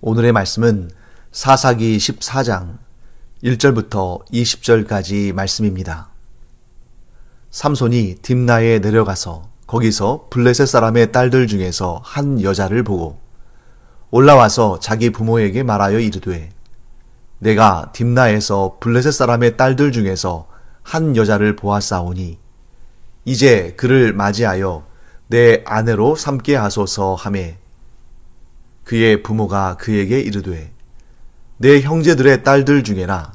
오늘의 말씀은 사사기 14장 1절부터 20절까지 말씀입니다. 삼손이 딥나에 내려가서 거기서 블레셋 사람의 딸들 중에서 한 여자를 보고 올라와서 자기 부모에게 말하여 이르되 내가 딥나에서 블레셋 사람의 딸들 중에서 한 여자를 보았사오니 이제 그를 맞이하여 내 아내로 삼게 하소서 하매 그의 부모가 그에게 이르되 내 형제들의 딸들 중에나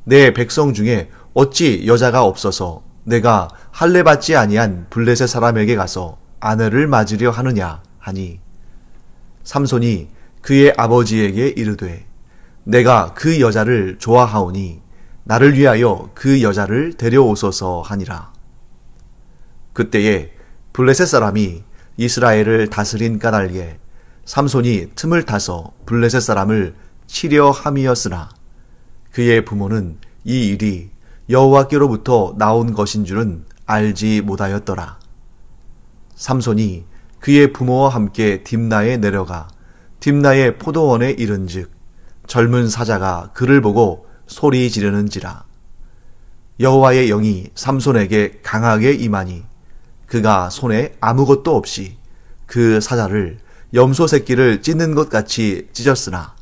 내 백성 중에 어찌 여자가 없어서 내가 할례받지 아니한 블레셋 사람에게 가서 아내를 맞으려 하느냐 하니 삼손이 그의 아버지에게 이르되 내가 그 여자를 좋아하오니 나를 위하여 그 여자를 데려오소서 하니라. 그때에 블레셋 사람이 이스라엘을 다스린 까닭에 삼손이 틈을 타서 블레셋 사람을 치려 함이었으나 그의 부모는 이 일이 여호와께로부터 나온 것인 줄은 알지 못하였더라. 삼손이 그의 부모와 함께 딥나에 내려가 딥나의 포도원에 이른즉 젊은 사자가 그를 보고 소리 지르는지라. 여호와의 영이 삼손에게 강하게 임하니 그가 손에 아무것도 없이 그 사자를 염소 새끼를 찢는 것 같이 찢었으나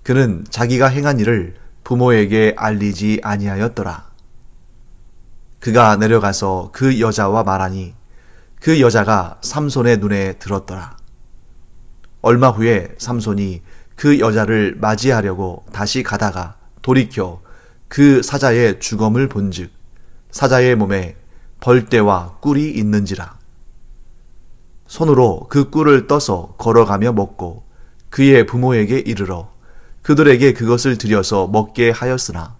그는 자기가 행한 일을 부모에게 알리지 아니하였더라. 그가 내려가서 그 여자와 말하니 그 여자가 삼손의 눈에 들었더라. 얼마 후에 삼손이 그 여자를 맞이하려고 다시 가다가 돌이켜 그 사자의 주검을 본즉 사자의 몸에 벌떼와 꿀이 있는지라. 손으로 그 꿀을 떠서 걸어가며 먹고 그의 부모에게 이르러 그들에게 그것을 들여서 먹게 하였으나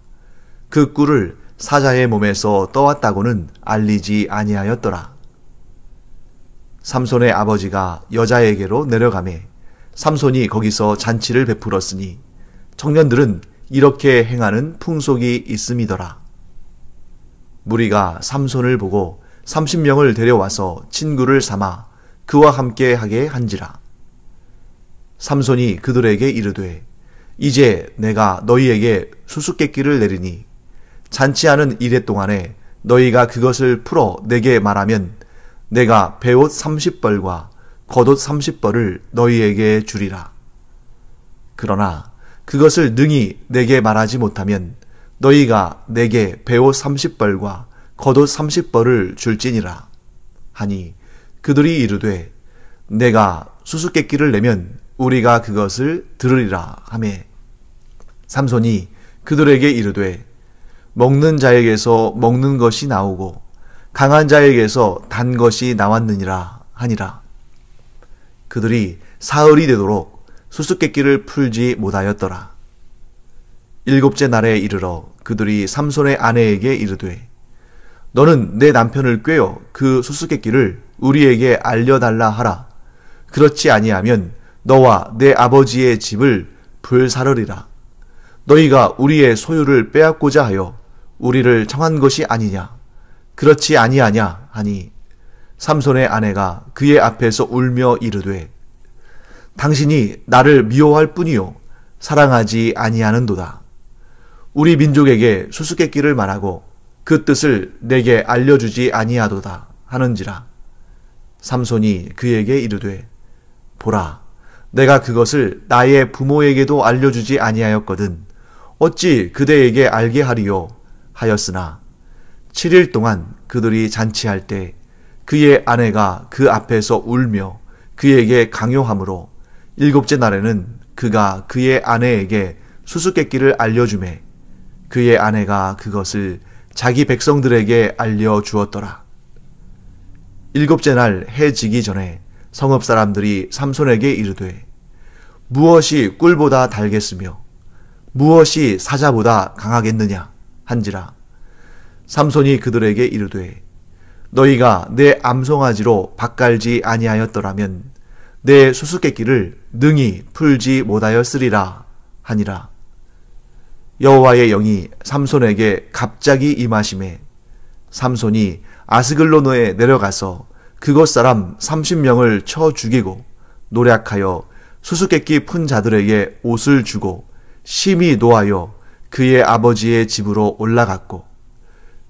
그 꿀을 사자의 몸에서 떠왔다고는 알리지 아니하였더라. 삼손의 아버지가 여자에게로 내려가매 삼손이 거기서 잔치를 베풀었으니 청년들은 이렇게 행하는 풍속이 있음이더라. 무리가 삼손을 보고 30명을 데려와서 친구를 삼아 그와 함께 하게 한지라. 삼손이 그들에게 이르되 이제 내가 너희에게 수수께끼를 내리니 잔치하는 이래 동안에 너희가 그것을 풀어 내게 말하면 내가 베옷 30벌과 겉옷 30벌을 너희에게 주리라. 그러나 그것을 능히 내게 말하지 못하면 너희가 내게 베옷 30벌과 겉옷 30벌을 줄지니라 하니 그들이 이르되 내가 수수께끼를 내면 우리가 그것을 들으리라 하매 삼손이 그들에게 이르되 먹는 자에게서 먹는 것이 나오고 강한 자에게서 단 것이 나왔느니라 하니라. 그들이 사흘이 되도록 수수께끼를 풀지 못하였더라. 일곱째 날에 이르러 그들이 삼손의 아내에게 이르되 너는 내 남편을 꾀어 그 수수께끼를 우리에게 알려달라 하라. 그렇지 아니하면 너와 내 아버지의 집을 불사르리라. 너희가 우리의 소유를 빼앗고자 하여 우리를 청한 것이 아니냐. 그렇지 아니하냐 하니 삼손의 아내가 그의 앞에서 울며 이르되 당신이 나를 미워할 뿐이요 사랑하지 아니하는도다. 우리 민족에게 수수께끼를 말하고 그 뜻을 내게 알려주지 아니하도다 하는지라. 삼손이 그에게 이르되 보라 내가 그것을 나의 부모에게도 알려주지 아니하였거든 어찌 그대에게 알게 하리요 하였으나 7일 동안 그들이 잔치할 때 그의 아내가 그 앞에서 울며 그에게 강요하므로 7째 날에는 그가 그의 아내에게 수수께끼를 알려주매 그의 아내가 그것을 자기 백성들에게 알려주었더라. 7째 날 해 지기 전에 성읍 사람들이 삼손에게 이르되 무엇이 꿀보다 달겠으며 무엇이 사자보다 강하겠느냐 한지라. 삼손이 그들에게 이르되 너희가 내 암송아지로 밭갈지 아니하였더라면 내 수수께끼를 능히 풀지 못하였으리라 하니라. 여호와의 영이 삼손에게 갑자기 임하심에 삼손이 아스글로노에 내려가서 그곳 사람 30명을 쳐 죽이고 노략하여 수수께끼 푼 자들에게 옷을 주고 심히 노하여 그의 아버지의 집으로 올라갔고,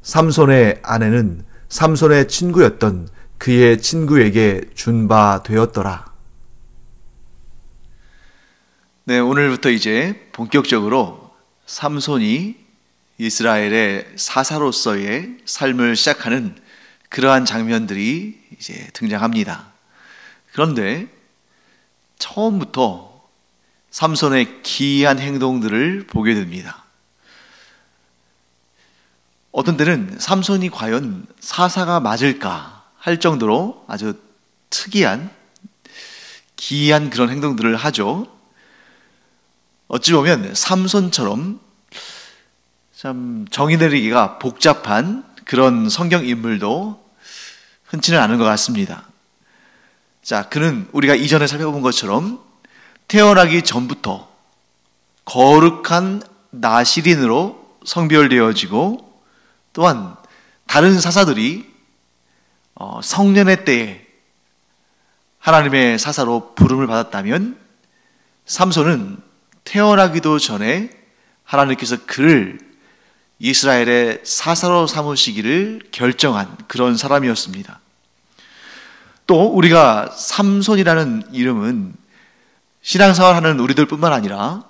삼손의 아내는 삼손의 친구였던 그의 친구에게 준 바 되었더라. 네, 오늘부터 이제 본격적으로 삼손이 이스라엘의 사사로서의 삶을 시작하는 그러한 장면들이 이제 등장합니다. 그런데 처음부터 삼손의 기이한 행동들을 보게 됩니다. 어떤 때는 삼손이 과연 사사가 맞을까 할 정도로 아주 특이한 기이한 그런 행동들을 하죠. 어찌 보면 삼손처럼 참 정의 내리기가 복잡한 그런 성경 인물도 흔치는 않은 것 같습니다. 자, 그는 우리가 이전에 살펴본 것처럼 태어나기 전부터 거룩한 나시린으로 성별되어지고, 또한 다른 사사들이 성년의 때에 하나님의 사사로 부름을 받았다면, 삼손은 태어나기도 전에 하나님께서 그를 이스라엘의 사사로 삼으시기를 결정한 그런 사람이었습니다. 또 우리가 삼손이라는 이름은 신앙생활하는 우리들 뿐만 아니라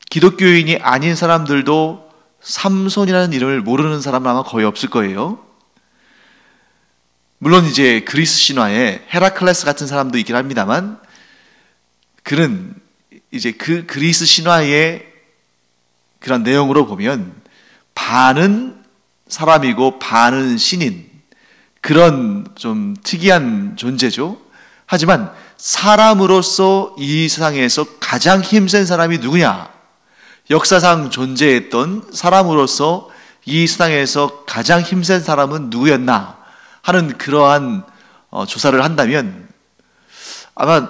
기독교인이 아닌 사람들도 삼손이라는 이름을 모르는 사람은 아마 거의 없을 거예요. 물론 이제 그리스 신화에 헤라클레스 같은 사람도 있긴 합니다만, 그는 이제 그 그리스 신화의 그런 내용으로 보면 반은 사람이고 반은 신인, 그런 좀 특이한 존재죠. 하지만 사람으로서 이 세상에서 가장 힘센 사람이 누구냐? 역사상 존재했던 사람으로서 이 세상에서 가장 힘센 사람은 누구였나 하는 그러한 조사를 한다면 아마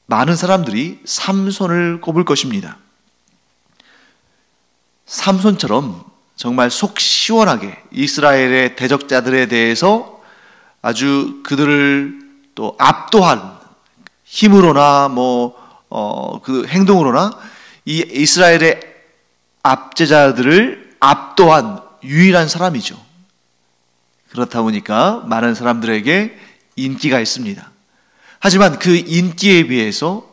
많은 사람들이 삼손을 꼽을 것입니다. 삼손처럼 정말 속 시원하게 이스라엘의 대적자들에 대해서 아주 그들을 또 압도한 힘으로나 그 행동으로나 이 이스라엘의 압제자들을 압도한 유일한 사람이죠. 그렇다 보니까 많은 사람들에게 인기가 있습니다. 하지만 그 인기에 비해서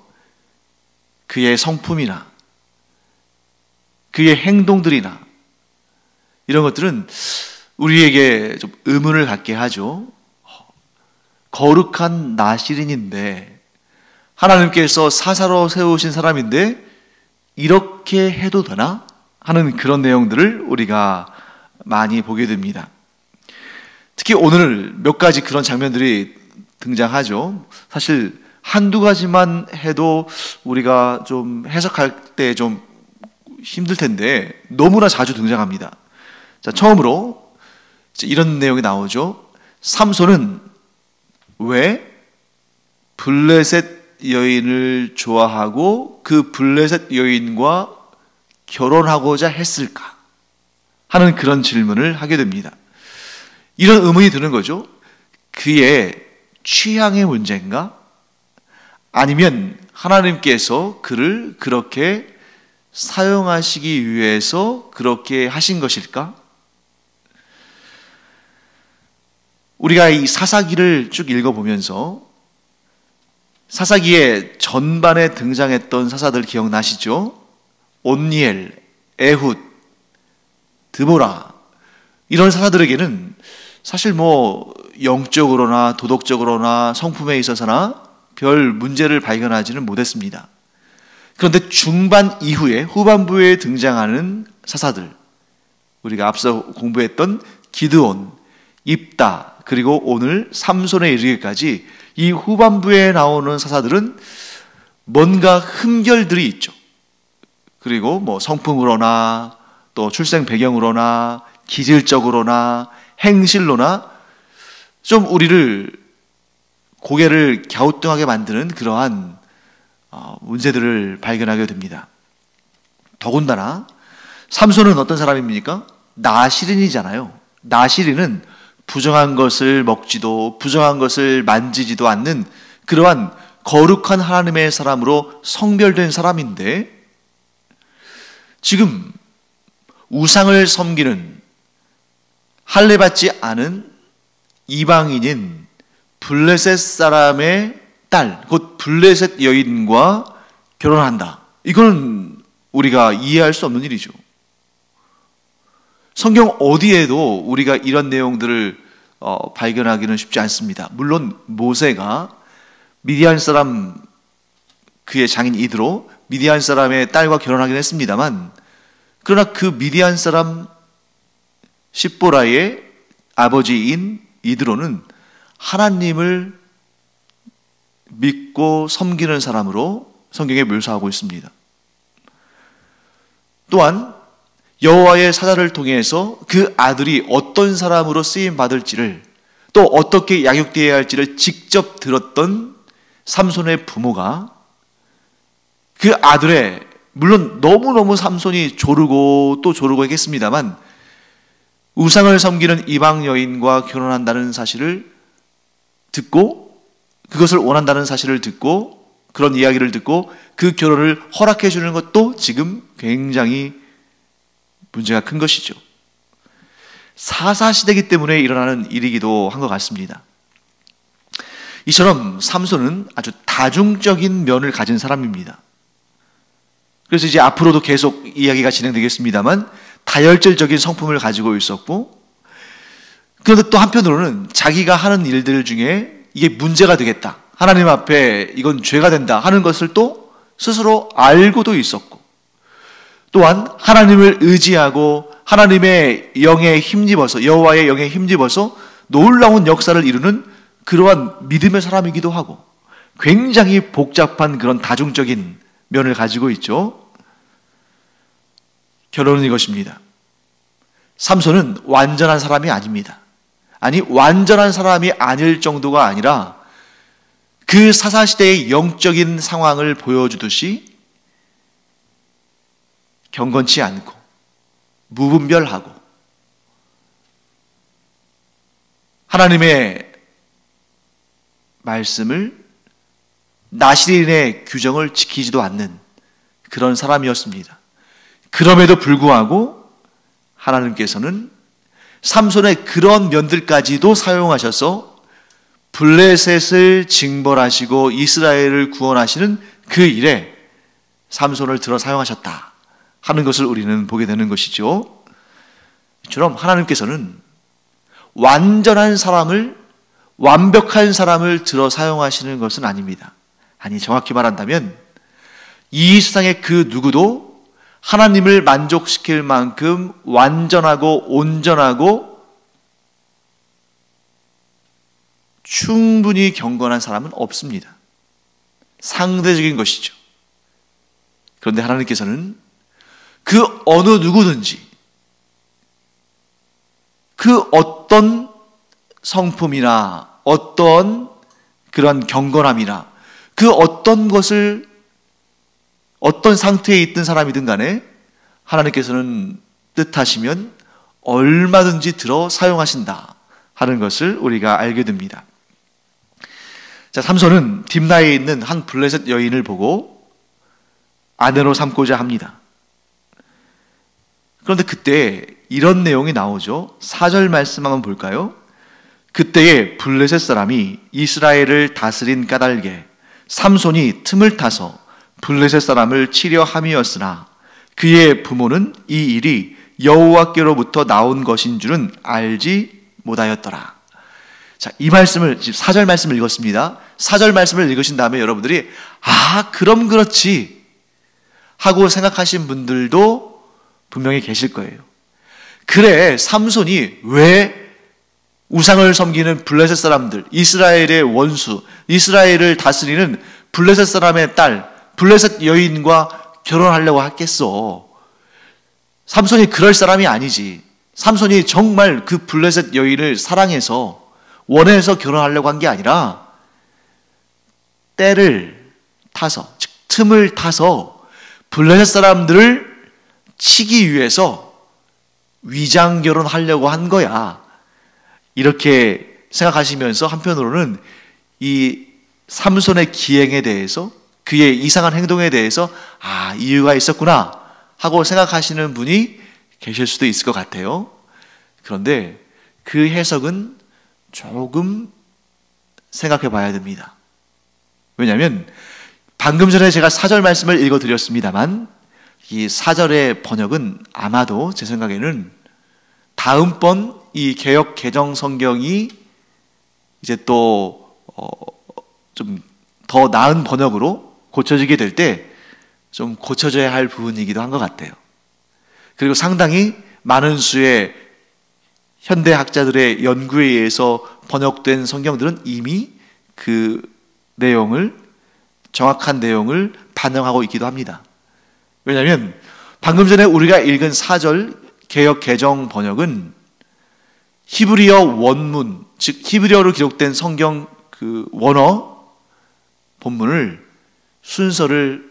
그의 성품이나 그의 행동들이나 이런 것들은 우리에게 좀 의문을 갖게 하죠. 거룩한 나시린인데, 하나님께서 사사로 세우신 사람인데 이렇게 해도 되나? 하는 그런 내용들을 우리가 많이 보게 됩니다. 특히 오늘 몇 가지 그런 장면들이 등장하죠. 사실 한두 가지만 해도 우리가 좀 해석할 때 좀 힘들 텐데 너무나 자주 등장합니다. 자, 처음으로 이런 내용이 나오죠. 삼손은 왜 블레셋 여인을 좋아하고 그 블레셋 여인과 결혼하고자 했을까 하는 그런 질문을 하게 됩니다. 이런 의문이 드는 거죠. 그의 취향의 문제인가? 아니면 하나님께서 그를 그렇게 사용하시기 위해서 그렇게 하신 것일까? 우리가 이 사사기를 쭉 읽어보면서 사사기의 전반에 등장했던 사사들 기억나시죠? 온니엘, 에훗, 드보라, 이런 사사들에게는 사실 영적으로나 도덕적으로나 성품에 있어서나 별 문제를 발견하지는 못했습니다. 그런데 중반 이후에 후반부에 등장하는 사사들, 우리가 앞서 공부했던 기드온, 입다, 그리고 오늘 삼손에 이르기까지 이 후반부에 나오는 사사들은 뭔가 흠결들이 있죠. 그리고 성품으로나 또 출생 배경으로나 기질적으로나 행실로나 좀 우리를 고개를 갸우뚱하게 만드는 그러한 문제들을 발견하게 됩니다. 더군다나 삼손은 어떤 사람입니까? 나시린이잖아요. 나시린은 부정한 것을 먹지도 부정한 것을 만지지도 않는 그러한 거룩한 하나님의 사람으로 성별된 사람인데 지금 우상을 섬기는 할례받지 않은 이방인인 블레셋 사람의 딸, 곧 블레셋 여인과 결혼한다. 이거는 우리가 이해할 수 없는 일이죠. 성경 어디에도 우리가 이런 내용들을 발견하기는 쉽지 않습니다. 물론 모세가 미디안 사람 그의 장인 이드로 미디안 사람의 딸과 결혼하긴 했습니다만, 그러나 그 미디안 사람 십보라의 아버지인 이드로는 하나님을 믿고 섬기는 사람으로 성경에 묘사하고 있습니다. 또한 여호와의 사자를 통해서 그 아들이 어떤 사람으로 쓰임 받을지를, 또 어떻게 양육되어야 할지를 직접 들었던 삼손의 부모가 그 아들의, 물론 너무너무 삼손이 조르고 또 조르고 했겠습니다만, 우상을 섬기는 이방 여인과 결혼한다는 사실을 듣고, 그것을 원한다는 사실을 듣고, 그런 이야기를 듣고 그 결혼을 허락해 주는 것도 지금 굉장히 문제가 큰 것이죠. 사사시대이기 때문에 일어나는 일이기도 한 것 같습니다. 이처럼 삼손은 아주 다중적인 면을 가진 사람입니다. 그래서 이제 앞으로도 계속 이야기가 진행되겠습니다만 다혈질적인 성품을 가지고 있었고, 그런데 또 한편으로는 자기가 하는 일들 중에 이게 문제가 되겠다, 하나님 앞에 이건 죄가 된다 하는 것을 또 스스로 알고도 있었고, 또한 하나님을 의지하고 하나님의 영에 힘입어서, 여호와의 영에 힘입어서 놀라운 역사를 이루는 그러한 믿음의 사람이기도 하고, 굉장히 복잡한 그런 다중적인 면을 가지고 있죠. 결론은 이것입니다. 삼손은 완전한 사람이 아닙니다. 아니, 완전한 사람이 아닐 정도가 아니라 그 사사시대의 영적인 상황을 보여주듯이 경건치 않고 무분별하고 하나님의 말씀을, 나실인의 규정을 지키지도 않는 그런 사람이었습니다. 그럼에도 불구하고 하나님께서는 삼손의 그런 면들까지도 사용하셔서 블레셋을 징벌하시고 이스라엘을 구원하시는 그 일에 삼손을 들어 사용하셨다 하는 것을 우리는 보게 되는 것이죠. 이처럼 하나님께서는 완전한 사람을, 완벽한 사람을 들어 사용하시는 것은 아닙니다. 아니, 정확히 말한다면 이 세상의 그 누구도 하나님을 만족시킬 만큼 완전하고 온전하고 충분히 경건한 사람은 없습니다. 상대적인 것이죠. 그런데 하나님께서는 그 어느 누구든지 그 어떤 성품이나 어떤 그런 경건함이나 그 어떤 것을, 어떤 상태에 있던 사람이든 간에 하나님께서는 뜻하시면 얼마든지 들어 사용하신다 하는 것을 우리가 알게 됩니다. 자, 삼손은 딥나에 있는 한 블레셋 여인을 보고 아내로 삼고자 합니다. 그런데 그때 이런 내용이 나오죠. 4절 말씀 한번 볼까요? 그때에 블레셋 사람이 이스라엘을 다스린 까닭에 삼손이 틈을 타서 블레셋 사람을 치려 함이었으나 그의 부모는 이 일이 여호와께로부터 나온 것인 줄은 알지 못하였더라. 자, 이 말씀을, 4절 말씀을 읽었습니다. 4절 말씀을 읽으신 다음에 여러분들이 그럼 그렇지 하고 생각하신 분들도 분명히 계실 거예요. 그래, 삼손이 왜 우상을 섬기는 블레셋 사람들, 이스라엘의 원수, 이스라엘을 다스리는 블레셋 사람의 딸, 블레셋 여인과 결혼하려고 했겠어? 삼손이 그럴 사람이 아니지. 삼손이 정말 그 블레셋 여인을 사랑해서 원해서 결혼하려고 한 게 아니라 때를 타서, 즉 틈을 타서 블레셋 사람들을 치기 위해서 위장 결혼하려고 한 거야. 이렇게 생각하시면서 한편으로는 이 삼손의 기행에 대해서, 그의 이상한 행동에 대해서 이유가 있었구나 하고 생각하시는 분이 계실 수도 있을 것 같아요. 그런데 그 해석은 조금 생각해 봐야 됩니다. 왜냐하면 방금 전에 제가 4절 말씀을 읽어드렸습니다만 이 4절의 번역은 아마도 제 생각에는 다음번 이 개역 개정 성경이 이제 또 좀 더 나은 번역으로 고쳐지게 될 때 좀 고쳐져야 할 부분이기도 한 것 같아요. 그리고 상당히 많은 수의 현대학자들의 연구에 의해서 번역된 성경들은 이미 그 내용을, 정확한 내용을 반영하고 있기도 합니다. 왜냐하면 방금 전에 우리가 읽은 4절 개역 개정 번역은 히브리어 원문, 즉 히브리어로 기록된 성경 그 원어 본문을 순서를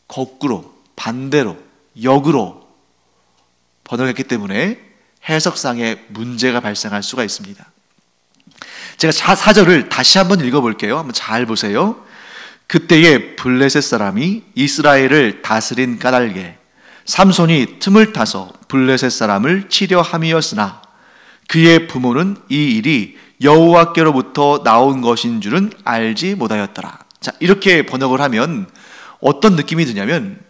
거꾸로, 반대로, 역으로 번역했기 때문에 해석상의 문제가 발생할 수가 있습니다. 제가 4절을 다시 한번 읽어볼게요. 한번 잘 보세요. 그때에 블레셋 사람이 이스라엘을 다스린 까닭에 삼손이 틈을 타서 블레셋 사람을 치려 함이었으나 그의 부모는 이 일이 여호와께로부터 나온 것인 줄은 알지 못하였더라. 자, 이렇게 번역을 하면 어떤 느낌이 드냐면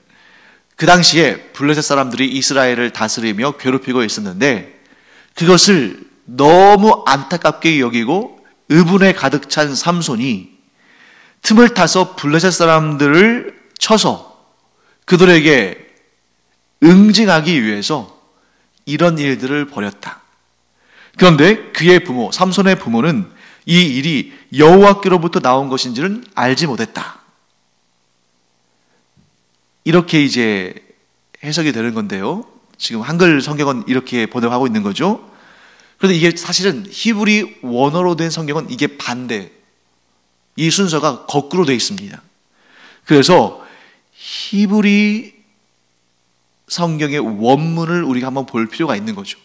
그 당시에 블레셋 사람들이 이스라엘을 다스리며 괴롭히고 있었는데 그것을 너무 안타깝게 여기고 의분에 가득 찬 삼손이 틈을 타서 블레셋 사람들을 쳐서 그들에게 응징하기 위해서 이런 일들을 벌였다. 그런데 그의 부모, 삼손의 부모는 이 일이 여호와께로부터 나온 것인지는 알지 못했다. 이렇게 이제 해석이 되는 건데요. 지금 한글 성경은 이렇게 번역하고 있는 거죠. 그런데 이게 사실은 히브리 원어로 된 성경은 이게 반대, 이 순서가 거꾸로 되어 있습니다. 그래서 히브리 성경의 원문을 우리가 한번 볼 필요가 있는 거죠.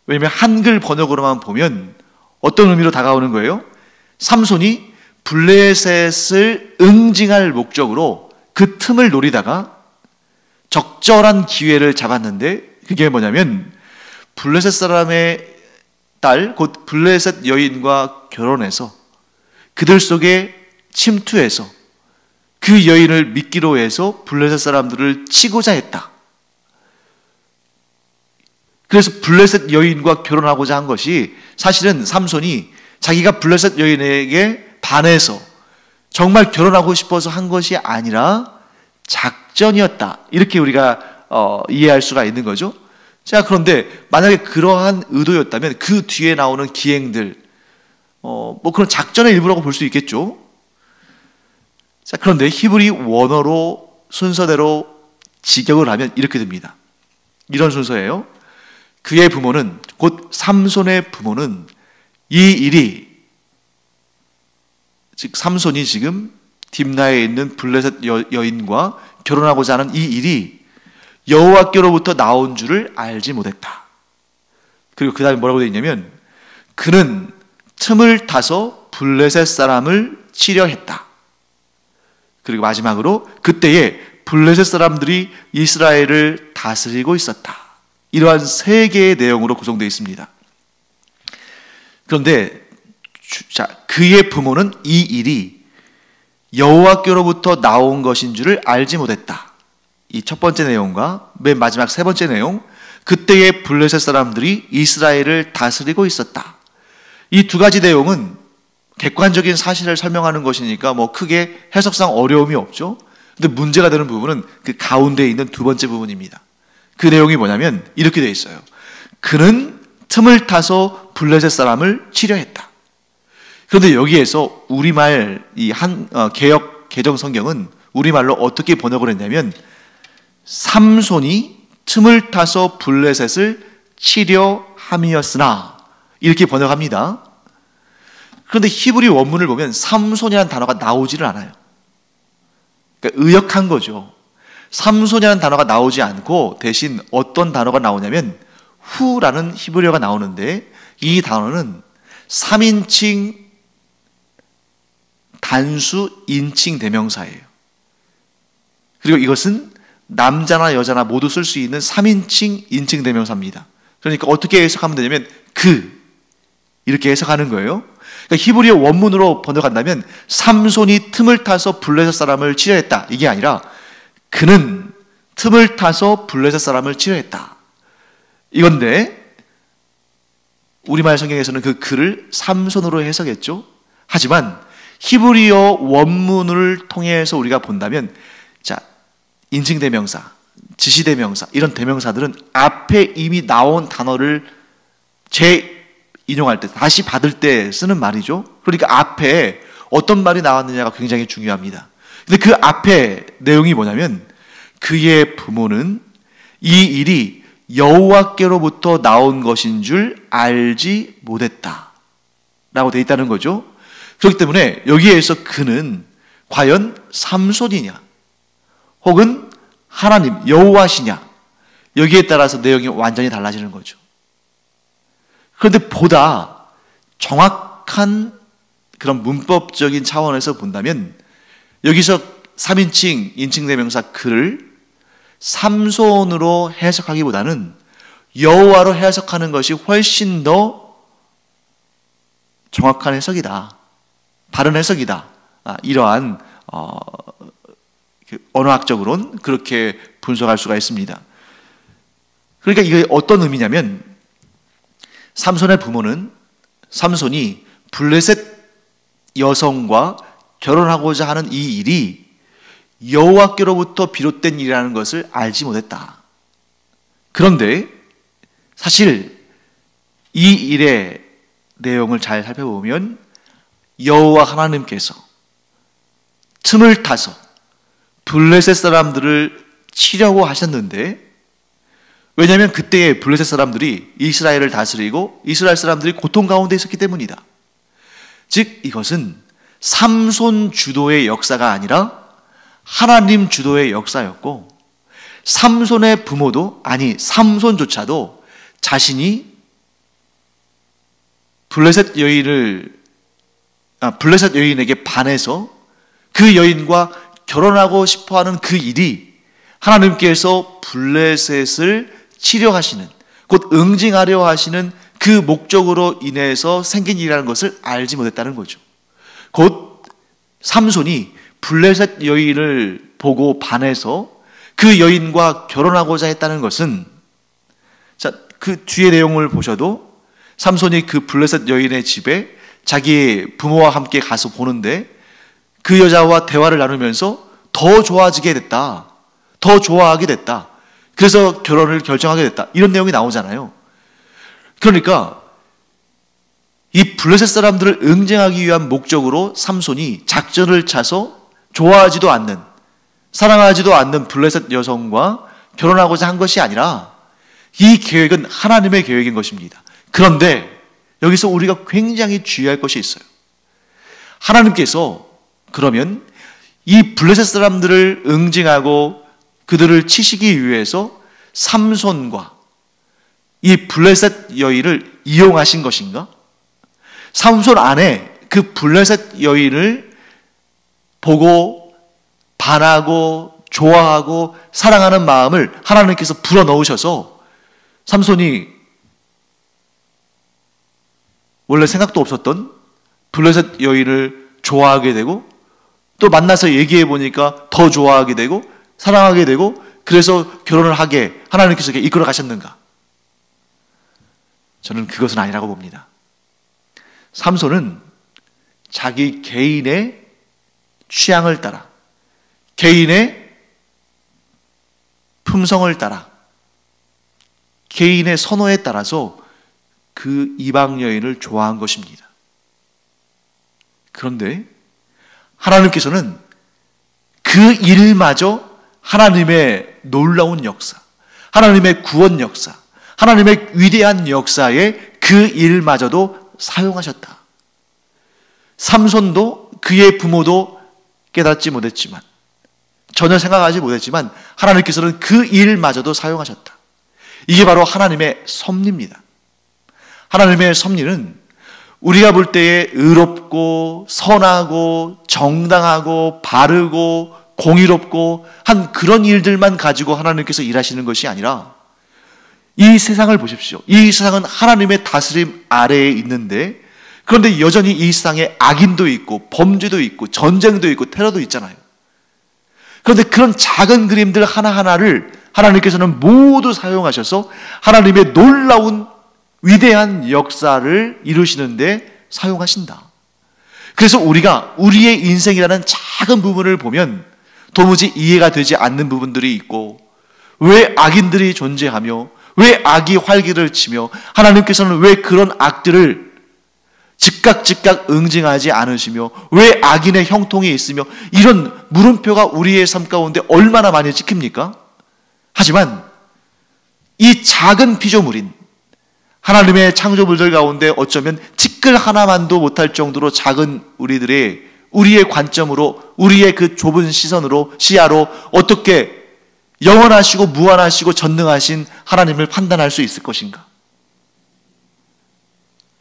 왜냐하면 한글 번역으로만 보면 어떤 의미로 다가오는 거예요? 삼손이 블레셋을 응징할 목적으로 그 틈을 노리다가 적절한 기회를 잡았는데 그게 뭐냐면 블레셋 사람의 딸, 곧 블레셋 여인과 결혼해서 그들 속에 침투해서 그 여인을 믿기로 해서 블레셋 사람들을 치고자 했다. 그래서 블레셋 여인과 결혼하고자 한 것이 사실은 삼손이 자기가 블레셋 여인에게 반해서 정말 결혼하고 싶어서 한 것이 아니라 작전이었다. 이렇게 우리가 이해할 수가 있는 거죠. 자, 그런데 만약에 그러한 의도였다면 그 뒤에 나오는 기행들, 뭐 그런 작전의 일부라고 볼 수 있겠죠. 자, 그런데 히브리 원어로 순서대로 직역을 하면 이렇게 됩니다. 이런 순서예요. 그의 부모는, 곧 삼손의 부모는 이 일이, 즉 삼손이 지금 딥나에 있는 블레셋 여인과 결혼하고자 하는 이 일이 여호와께로부터 나온 줄을 알지 못했다. 그리고 그 다음에 뭐라고 되어 있냐면 그는 틈을 타서 블레셋 사람을 치려 했다. 그리고 마지막으로 그때에 블레셋 사람들이 이스라엘을 다스리고 있었다. 이러한 세 개의 내용으로 구성되어 있습니다. 그런데 그의 부모는 이 일이 여호와께로부터 나온 것인 줄을 알지 못했다. 이 첫 번째 내용과 맨 마지막 세 번째 내용, 그때의 블레셋 사람들이 이스라엘을 다스리고 있었다. 이 두 가지 내용은 객관적인 사실을 설명하는 것이니까 뭐 크게 해석상 어려움이 없죠. 근데 문제가 되는 부분은 그 가운데에 있는 두 번째 부분입니다. 그 내용이 뭐냐면 이렇게 되어 있어요. 그는 틈을 타서 블레셋 사람을 치려 했다. 그런데 여기에서 우리말 이 개역 개정 성경은 우리말로 어떻게 번역을 했냐면 삼손이 틈을 타서 블레셋을 치려 함이었으나 이렇게 번역합니다. 그런데 히브리 원문을 보면 삼손이라는 단어가 나오지를 않아요. 그러니까 의역한 거죠. 삼손이라는 단어가 나오지 않고 대신 어떤 단어가 나오냐면 후라는 히브리어가 나오는데 이 단어는 3인칭 단수 인칭 대명사예요. 그리고 이것은 남자나 여자나 모두 쓸 수 있는 3인칭 인칭 대명사입니다. 그러니까 어떻게 해석하면 되냐면 이렇게 해석하는 거예요. 그러니까 히브리어 원문으로 번역한다면 삼손이 틈을 타서 블레셋 사람을 치려했다, 이게 아니라 그는 틈을 타서 블레셋 사람을 치려했다, 이건데 우리말 성경에서는 그 그를 삼손으로 해석했죠. 하지만 히브리어 원문을 통해서 우리가 본다면, 자, 인칭대명사, 지시대명사, 이런 대명사들은 앞에 이미 나온 단어를 재인용할 때, 다시 받을 때 쓰는 말이죠. 그러니까 앞에 어떤 말이 나왔느냐가 굉장히 중요합니다. 근데 그 앞에 내용이 뭐냐면, 그의 부모는 이 일이 여호와께로부터 나온 것인 줄 알지 못했다 라고 되어 있다는 거죠. 그렇기 때문에 여기에서 그는 과연 삼손이냐 혹은 하나님 여호와시냐, 여기에 따라서 내용이 완전히 달라지는 거죠. 그런데 보다 정확한 그런 문법적인 차원에서 본다면 여기서 3인칭 인칭대명사 그를 삼손으로 해석하기보다는 여호와로 해석하는 것이 훨씬 더 정확한 해석이다, 바른 해석이다, 이러한 언어학적으로는 그렇게 분석할 수가 있습니다. 그러니까 이게 어떤 의미냐면, 삼손의 부모는 삼손이 블레셋 여성과 결혼하고자 하는 이 일이 여호와께로부터 비롯된 일이라는 것을 알지 못했다. 그런데 사실 이 일의 내용을 잘 살펴보면 여호와 하나님께서 틈을 타서 블레셋 사람들을 치려고 하셨는데, 왜냐하면 그때의 블레셋 사람들이 이스라엘을 다스리고 이스라엘 사람들이 고통 가운데 있었기 때문이다. 즉 이것은 삼손 주도의 역사가 아니라 하나님 주도의 역사였고, 삼손의 부모도, 아니 삼손조차도 자신이 블레셋 여인에게 반해서 그 여인과 결혼하고 싶어하는 그 일이 하나님께서 블레셋을 치려하시는, 곧 응징하려 하시는 그 목적으로 인해서 생긴 일이라는 것을 알지 못했다는 거죠. 곧 삼손이 블레셋 여인을 보고 반해서 그 여인과 결혼하고자 했다는 것은, 자, 그 뒤의 내용을 보셔도 삼손이 그 블레셋 여인의 집에 자기 부모와 함께 가서 보는데 그 여자와 대화를 나누면서 더 좋아지게 됐다, 더 좋아하게 됐다, 그래서 결혼을 결정하게 됐다, 이런 내용이 나오잖아요. 그러니까 이 블레셋 사람들을 응징하기 위한 목적으로 삼손이 작전을 짜서 좋아하지도 않는, 사랑하지도 않는 블레셋 여성과 결혼하고자 한 것이 아니라 이 계획은 하나님의 계획인 것입니다. 그런데 여기서 우리가 굉장히 주의할 것이 있어요. 하나님께서 그러면 이 블레셋 사람들을 응징하고 그들을 치시기 위해서 삼손과 이 블레셋 여인을 이용하신 것인가? 삼손 안에 그 블레셋 여인을 보고 반하고 좋아하고 사랑하는 마음을 하나님께서 불어넣으셔서 삼손이 원래 생각도 없었던 블레셋 여인을 좋아하게 되고, 또 만나서 얘기해 보니까 더 좋아하게 되고 사랑하게 되고, 그래서 결혼을 하게 하나님께서 이끌어 가셨는가? 저는 그것은 아니라고 봅니다. 삼손은 자기 개인의 취향을 따라, 개인의 품성을 따라, 개인의 선호에 따라서 그 이방 여인을 좋아한 것입니다. 그런데 하나님께서는 그 일마저 하나님의 놀라운 역사, 하나님의 구원 역사, 하나님의 위대한 역사에 그 일마저도 사용하셨다. 삼손도 그의 부모도 깨닫지 못했지만, 전혀 생각하지 못했지만 하나님께서는 그 일마저도 사용하셨다. 이게 바로 하나님의 섭리입니다. 하나님의 섭리는 우리가 볼 때에 의롭고 선하고 정당하고 바르고 공의롭고 한 그런 일들만 가지고 하나님께서 일하시는 것이 아니라 이 세상을 보십시오. 이 세상은 하나님의 다스림 아래에 있는데, 그런데 여전히 이 세상에 악인도 있고 범죄도 있고 전쟁도 있고 테러도 있잖아요. 그런데 그런 작은 그림들 하나하나를 하나님께서는 모두 사용하셔서 하나님의 놀라운 위대한 역사를 이루시는데 사용하신다. 그래서 우리가 우리의 인생이라는 작은 부분을 보면 도무지 이해가 되지 않는 부분들이 있고, 왜 악인들이 존재하며 왜 악이 활기를 치며 하나님께서는 왜 그런 악들을 즉각 응징하지 않으시며 왜 악인의 형통이 있으며, 이런 물음표가 우리의 삶 가운데 얼마나 많이 찍힙니까? 하지만 이 작은 피조물인 하나님의 창조물들 가운데 어쩌면 티끌 하나만도 못할 정도로 작은 우리의 관점으로, 우리의 그 좁은 시선으로, 시야로 어떻게 영원하시고 무한하시고 전능하신 하나님을 판단할 수 있을 것인가?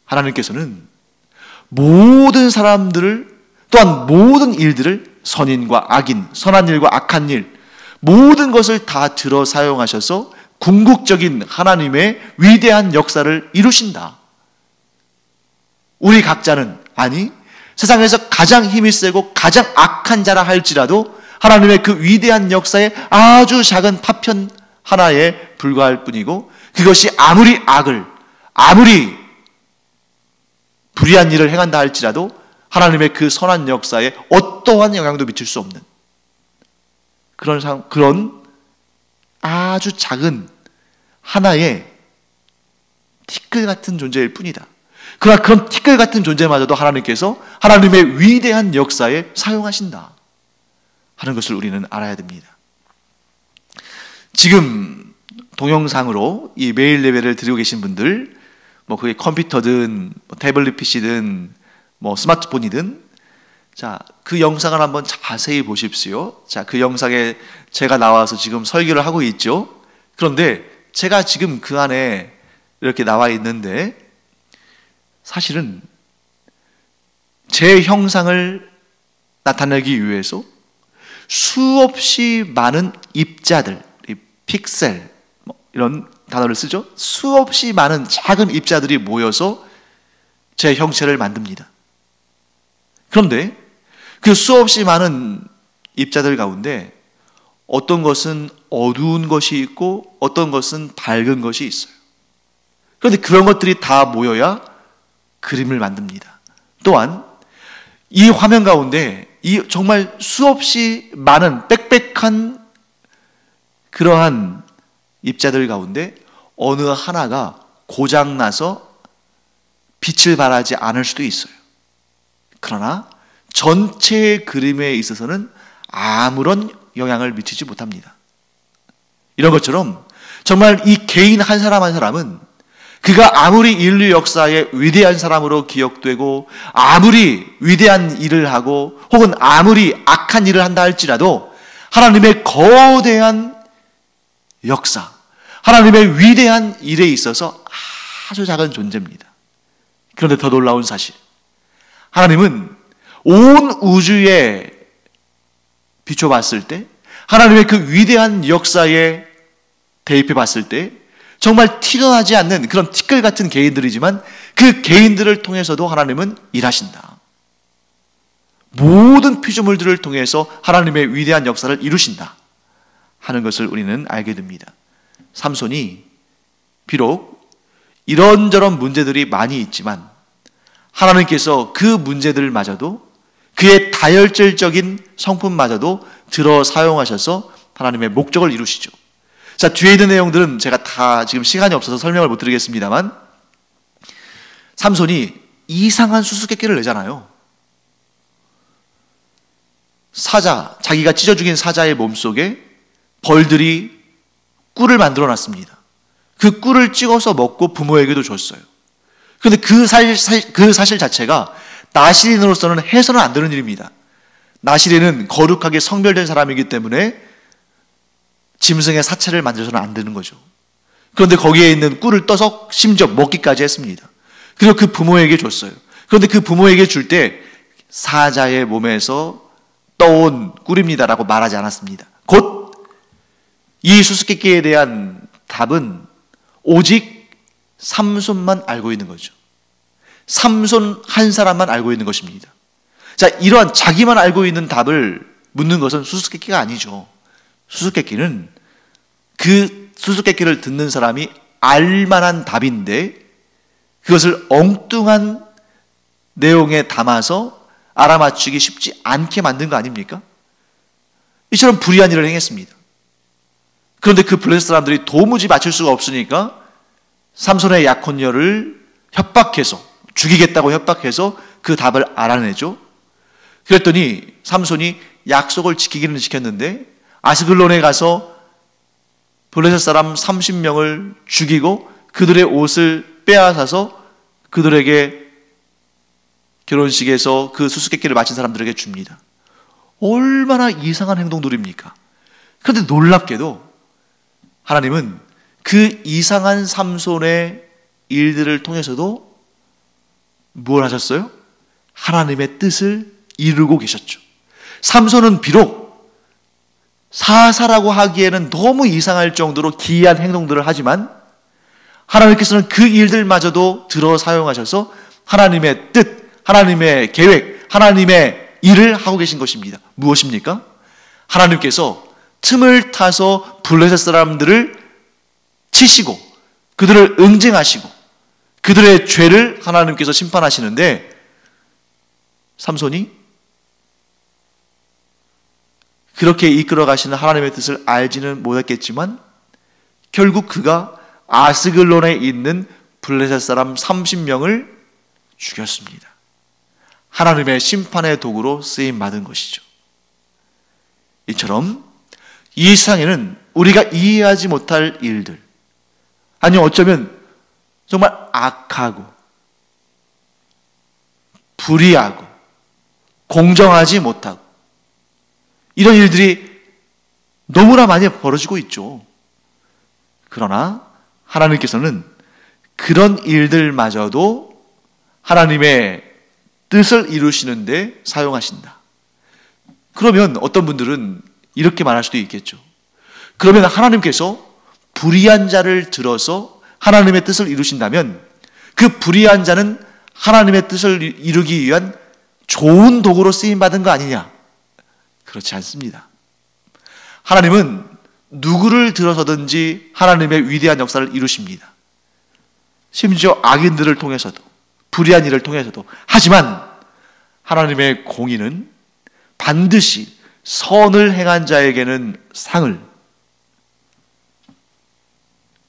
하나님께서는 모든 사람들을, 또한 모든 일들을, 선인과 악인, 선한 일과 악한 일, 모든 것을 다 들어 사용하셔서 궁극적인 하나님의 위대한 역사를 이루신다. 우리 각자는, 아니 세상에서 가장 힘이 세고 가장 악한 자라 할지라도 하나님의 그 위대한 역사에 아주 작은 파편 하나에 불과할 뿐이고, 그것이 아무리 불의한 일을 행한다 할지라도 하나님의 그 선한 역사에 어떠한 영향도 미칠 수 없는 그런 아주 작은 하나의 티끌 같은 존재일 뿐이다. 그러나 그런 티끌 같은 존재마저도 하나님께서 하나님의 위대한 역사에 사용하신다 하는 것을 우리는 알아야 됩니다. 지금 동영상으로 이 매일 예배를 드리고 계신 분들, 그게 컴퓨터든 태블릿 PC든 스마트폰이든, 자, 그 영상을 한번 자세히 보십시오. 자, 그 영상에 제가 나와서 지금 설교를 하고 있죠. 그런데 제가 지금 그 안에 이렇게 나와 있는데, 사실은 제 형상을 나타내기 위해서 수없이 많은 입자들, 픽셀, 이런 단어를 쓰죠. 수없이 많은 작은 입자들이 모여서 제 형체를 만듭니다. 그런데 그 수없이 많은 입자들 가운데 어떤 것은 어두운 것이 있고 어떤 것은 밝은 것이 있어요. 그런데 그런 것들이 다 모여야 그림을 만듭니다. 또한 이 화면 가운데 이 정말 수없이 많은 빽빽한 그러한 입자들 가운데 어느 하나가 고장나서 빛을 발하지 않을 수도 있어요. 그러나 전체의 그림에 있어서는 아무런 영향을 미치지 못합니다. 이런 것처럼 정말 이 개인 한 사람 한 사람은 그가 아무리 인류 역사의 위대한 사람으로 기억되고 아무리 위대한 일을 하고 혹은 아무리 악한 일을 한다 할지라도 하나님의 거대한 역사, 하나님의 위대한 일에 있어서 아주 작은 존재입니다. 그런데 더 놀라운 사실, 하나님은 온 우주에 비춰봤을 때, 하나님의 그 위대한 역사에 대입해 봤을 때 정말 티가 나지 않는 그런 티끌 같은 개인들이지만 그 개인들을 통해서도 하나님은 일하신다. 모든 피조물들을 통해서 하나님의 위대한 역사를 이루신다 하는 것을 우리는 알게 됩니다. 삼손이 비록 이런저런 문제들이 많이 있지만 하나님께서 그 문제들마저도, 그의 다혈질적인 성품마저도 들어 사용하셔서 하나님의 목적을 이루시죠. 자, 뒤에 있는 내용들은 제가 다 지금 시간이 없어서 설명을 못 드리겠습니다만, 삼손이 이상한 수수께끼를 내잖아요. 자기가 찢어 죽인 사자의 몸속에 벌들이 꿀을 만들어 놨습니다. 그 꿀을 찍어서 먹고 부모에게도 줬어요. 그런데 그 사실 자체가 나시린으로서는 해서는 안 되는 일입니다. 나시린은 거룩하게 성별된 사람이기 때문에 짐승의 사체를 만져서는 안 되는 거죠. 그런데 거기에 있는 꿀을 떠서 심지어 먹기까지 했습니다. 그리고 그 부모에게 줬어요. 그런데 그 부모에게 줄 때 사자의 몸에서 떠온 꿀입니다라고 말하지 않았습니다. 곧 이 수수께끼에 대한 답은 오직 삼손만 알고 있는 거죠. 삼손 한 사람만 알고 있는 것입니다. 자, 이러한 자기만 알고 있는 답을 묻는 것은 수수께끼가 아니죠. 수수께끼는 그 수수께끼를 듣는 사람이 알만한 답인데 그것을 엉뚱한 내용에 담아서 알아맞추기 쉽지 않게 만든 거 아닙니까? 이처럼 불의한 일을 행했습니다. 그런데 그 블레셋 사람들이 도무지 맞출 수가 없으니까 삼손의 약혼녀를 협박해서 죽이겠다고 협박해서 그 답을 알아내죠. 그랬더니 삼손이 약속을 지키기는 지켰는데 아스글론에 가서 블레셋 사람 30명을 죽이고 그들의 옷을 빼앗아서 그들에게 결혼식에서 그 수수께끼를 마친 사람들에게 줍니다. 얼마나 이상한 행동들입니까? 그런데 놀랍게도 하나님은 그 이상한 삼손의 일들을 통해서도 뭘 하셨어요? 하나님의 뜻을 이루고 계셨죠. 삼손은 비록 사사라고 하기에는 너무 이상할 정도로 기이한 행동들을 하지만 하나님께서는 그 일들마저도 들어 사용하셔서 하나님의 뜻, 하나님의 계획, 하나님의 일을 하고 계신 것입니다. 무엇입니까? 하나님께서 틈을 타서 블레셋 사람들을 치시고 그들을 응징하시고 그들의 죄를 하나님께서 심판하시는데 삼손이 그렇게 이끌어 가시는 하나님의 뜻을 알지는 못했겠지만 결국 그가 아스글론에 있는 블레셋 사람 30명을 죽였습니다. 하나님의 심판의 도구로 쓰임 받은 것이죠. 이처럼 이 세상에는 우리가 이해하지 못할 일들, 아니 어쩌면 정말 악하고 불의하고 공정하지 못하고 이런 일들이 너무나 많이 벌어지고 있죠. 그러나 하나님께서는 그런 일들마저도 하나님의 뜻을 이루시는데 사용하신다. 그러면 어떤 분들은 이렇게 말할 수도 있겠죠. 그러면 하나님께서 불의한 자를 들어서 하나님의 뜻을 이루신다면 그 불의한 자는 하나님의 뜻을 이루기 위한 좋은 도구로 쓰임받은 거 아니냐? 그렇지 않습니다. 하나님은 누구를 들어서든지 하나님의 위대한 역사를 이루십니다. 심지어 악인들을 통해서도 불의한 일을 통해서도. 하지만 하나님의 공의는 반드시 선을 행한 자에게는 상을,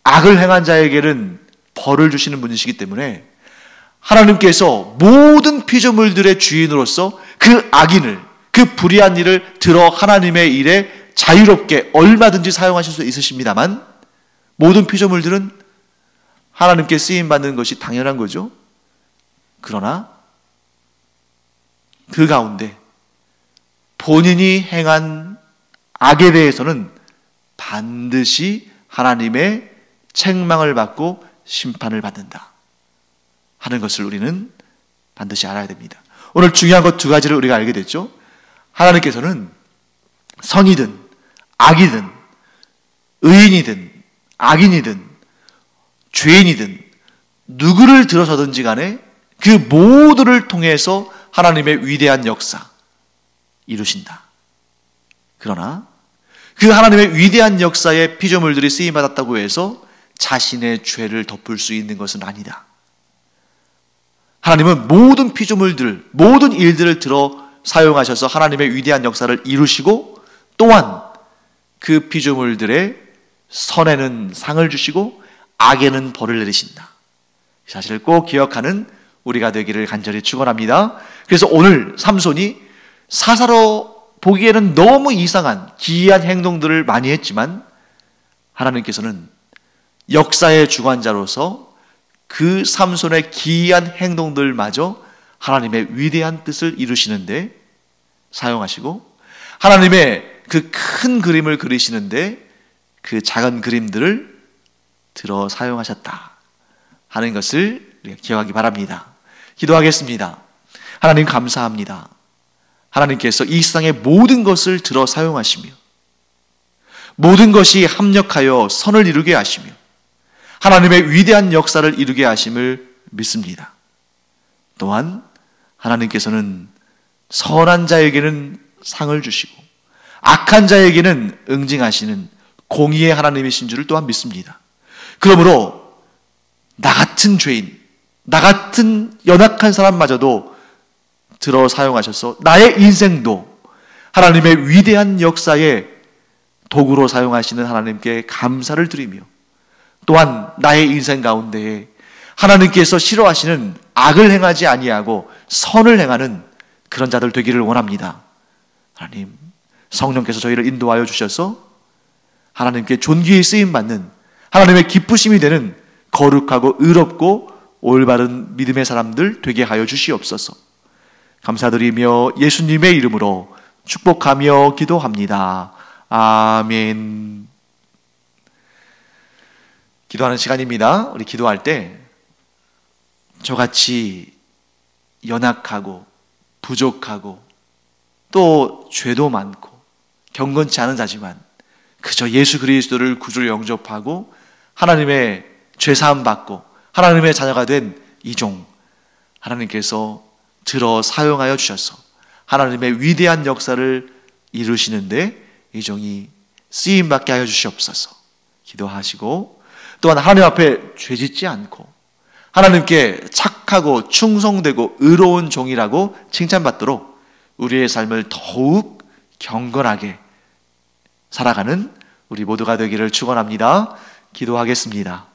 악을 행한 자에게는 벌을 주시는 분이시기 때문에 하나님께서 모든 피조물들의 주인으로서 그 악인을, 그 불의한 일을 들어 하나님의 일에 자유롭게 얼마든지 사용하실 수 있으십니다만 모든 피조물들은 하나님께 쓰임받는 것이 당연한 거죠. 그러나 그 가운데 본인이 행한 악에 대해서는 반드시 하나님의 책망을 받고 심판을 받는다 하는 것을 우리는 반드시 알아야 됩니다. 오늘 중요한 것 두 가지를 우리가 알게 됐죠. 하나님께서는 선이든 악이든 의인이든 악인이든 죄인이든 누구를 들어서든지 간에 그 모두를 통해서 하나님의 위대한 역사 이루신다. 그러나 그 하나님의 위대한 역사에 피조물들이 쓰임받았다고 해서 자신의 죄를 덮을 수 있는 것은 아니다. 하나님은 모든 피조물들, 모든 일들을 들어 사용하셔서 하나님의 위대한 역사를 이루시고 또한 그 피조물들의 선에는 상을 주시고 악에는 벌을 내리신다. 이 사실을 꼭 기억하는 우리가 되기를 간절히 축원합니다. 그래서 오늘 삼손이 사사로 보기에는 너무 이상한 기이한 행동들을 많이 했지만 하나님께서는 역사의 주관자로서 그 삼손의 기이한 행동들마저 하나님의 위대한 뜻을 이루시는데 사용하시고 하나님의 그 큰 그림을 그리시는데 그 작은 그림들을 들어 사용하셨다 하는 것을 우리가 기억하기 바랍니다. 기도하겠습니다. 하나님 감사합니다. 하나님께서 이 세상의 모든 것을 들어 사용하시며 모든 것이 합력하여 선을 이루게 하시며 하나님의 위대한 역사를 이루게 하심을 믿습니다. 또한 하나님께서는 선한 자에게는 상을 주시고 악한 자에게는 응징하시는 공의의 하나님이신 줄을 또한 믿습니다. 그러므로 나 같은 죄인, 나 같은 연약한 사람마저도 들어 사용하셔서 나의 인생도 하나님의 위대한 역사의 도구로 사용하시는 하나님께 감사를 드리며 또한 나의 인생 가운데에 하나님께서 싫어하시는 악을 행하지 아니하고 선을 행하는 그런 자들 되기를 원합니다. 하나님, 성령께서 저희를 인도하여 주셔서 하나님께 존귀에 쓰임받는 하나님의 기쁘심이 되는 거룩하고 의롭고 올바른 믿음의 사람들 되게 하여 주시옵소서. 감사드리며 예수님의 이름으로 축복하며 기도합니다. 아멘. 기도하는 시간입니다. 우리 기도할 때 저같이 연약하고 부족하고 또 죄도 많고 경건치 않은 자지만 그저 예수 그리스도를 구주로 영접하고 하나님의 죄사함 받고 하나님의 자녀가 된 이 종 하나님께서 들어 사용하여 주셔서 하나님의 위대한 역사를 이루시는데 이 종이 쓰임받게 하여 주시옵소서. 기도하시고 또한 하나님 앞에 죄짓지 않고 하나님께 착하고 충성되고 의로운 종이라고 칭찬받도록 우리의 삶을 더욱 경건하게 살아가는 우리 모두가 되기를 축원합니다. 기도하겠습니다.